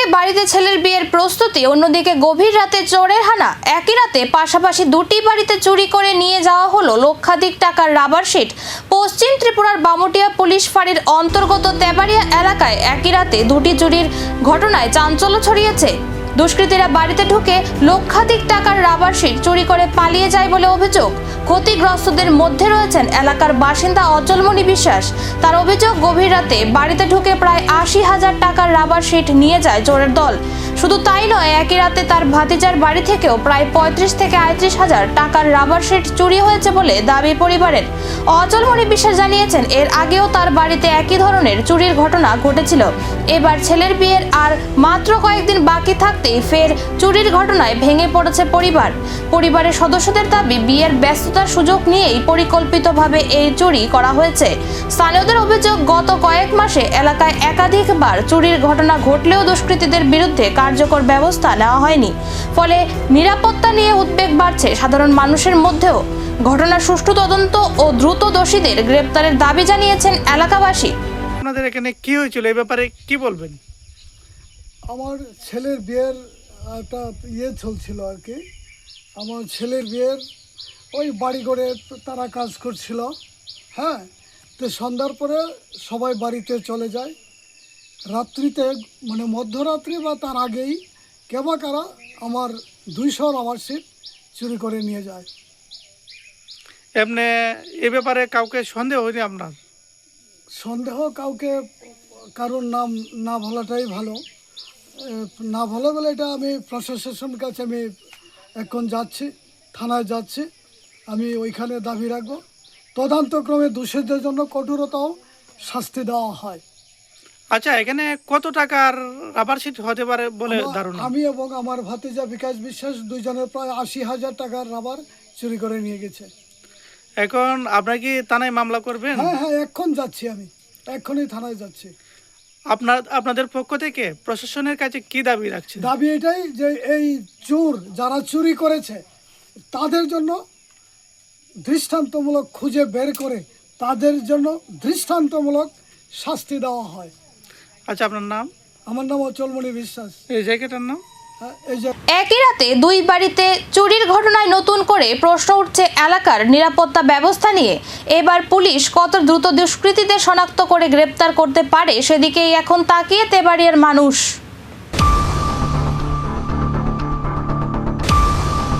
একদিকে বাড়িতে ছেলের বিয়ের প্রস্তুতি, অন্যদিকে গভীর রাতে চোরের হানা। একই রাতে পাশাপাশি দুটি বাড়িতে চুরি করে নিয়ে যাওয়া হলো লক্ষাধিক টাকার রাবার শিট। পশ্চিম ত্রিপুরার বামুটিয়া পুলিশ ফাঁড়ির অন্তর্গত তেবাড়িয়া এলাকায় একই রাতে দুটি চুরির ঘটনায় চাঞ্চল্য ছড়িয়েছে। দুষ্কৃতীরা বাড়িতে ঢুকে লক্ষাধিক টাকার রাবার শিট চুরি করে পালিয়ে যায় বলে অভিযোগ। ক্ষতিগ্রস্তদের মধ্যে রয়েছেন এলাকার বাসিন্দা অচলমণি বিশ্বাস। তার অভিযোগ, গভীর রাতে বাড়িতে ঢুকে প্রায় ৮০,০০০ টাকার রাবার শিট নিয়ে যায় চোরের দল। শুধু তাই নয়, একই রাতে তার ভাতিজার বাড়ি থেকেও প্রায় ৩৫ থেকে ৩৮,০০০ টাকার রাবার শিট চুরি হয়েছে বলে দাবি পরিবারের। অচলমণি বিশ্বাস জানিয়েছেন, এর আগেও তার বাড়িতে একই ধরনের চুরির ঘটনা ঘটেছিল। এবার ছেলের বিয়ের আর মাত্র কয়েকদিন বাকি থাকতেই ফের চুরির ঘটনায় ভেঙে পড়েছে পরিবার। পরিবারের সদস্যদের দাবি, বিয়ের ব্যস্ততার সুযোগ নিয়েই পরিকল্পিতভাবে এই চুরি করা হয়েছে। স্থানীয়দের অভিযোগ, গত কয়েক মাসে এলাকায় একাধিকবার চুরির ঘটনা ঘটলেও দুষ্কৃতীদের বিরুদ্ধে কার্যকর ব্যবস্থা নেওয়া হয়নি। ফলে নিরাপত্তা নিয়ে উদ্বেগ বাড়ছে সাধারণ মানুষের মধ্যেও। ঘটনার সুষ্ঠু তদন্ত ও দ্রুত দোষীদের গ্রেপ্তারের দাবি জানিয়েছেন এলাকাবাসী। আপনাদের এখানে কি হয়েছিল, এই ব্যাপারে কি বলবেন? আমার ছেলের বিয়ের একটা চলছিল আর কি। আমার ছেলের বিয়ের ওই বাড়ি করে তারা কাজ করছিল। হ্যাঁ, তো সন্ধ্যার পরে সবাই বাড়িতে চলে যায়। রাত্রিতে মানে মধ্যরাত্রি বা তার আগেই কেবা কারা আমার ২০০ রাবার শিট চুরি করে নিয়ে যায়। এমনি এ ব্যাপারে কাউকে সন্দেহ হয়নি আপনার? সন্দেহ কাউকে কারোর নাম না বলাটাই ভালো। না ভালো বলে এটা আমি প্রশাসনের কাছে আমি এখন যাচ্ছি, থানায় যাচ্ছি। আমি ওইখানে দাবি রাখবো তদন্তক্রমে দোষীদের জন্য কঠোরতাও শাস্তি দেওয়া হয়। আচ্ছা, এখানে কত টাকার রাবার শিট হতে পারে বলে ধারণা? আমি এবং আমার ভাতিজা বিকাশ বিশ্বাস দুইজনের প্রায় ৮০,০০০ টাকার রাবার চুরি করে নিয়ে গেছে। এখন আপনারা কি থানায় মামলা করবেন? হ্যাঁ, এখন যাচ্ছি, আমি এখনই থানায় যাচ্ছি। আপনাদের পক্ষ থেকে প্রশাসনের কাছে কি দাবি রাখছেন? দাবি এটাই যে এই চোর যারা চুরি করেছে তাদের জন্য দৃষ্টান্তমূলক খুঁজে বের করে তাদের জন্য দৃষ্টান্তমূলক শাস্তি দেওয়া হয়। আচ্ছা, আপনার নাম? আমার নাম অচলমণি বিশ্বাস। এই জায়গাটার নাম? একই রাতে দুই বাড়িতে চুরির ঘটনায় নতুন করে প্রশ্ন উঠছে এলাকার নিরাপত্তা ব্যবস্থা নিয়ে। এবার পুলিশ কত দ্রুত দুষ্কৃতীদের শনাক্ত করে গ্রেপ্তার করতে পারে সেদিকেই এখন তাকিয়ে তেবাড়িয়ার মানুষ।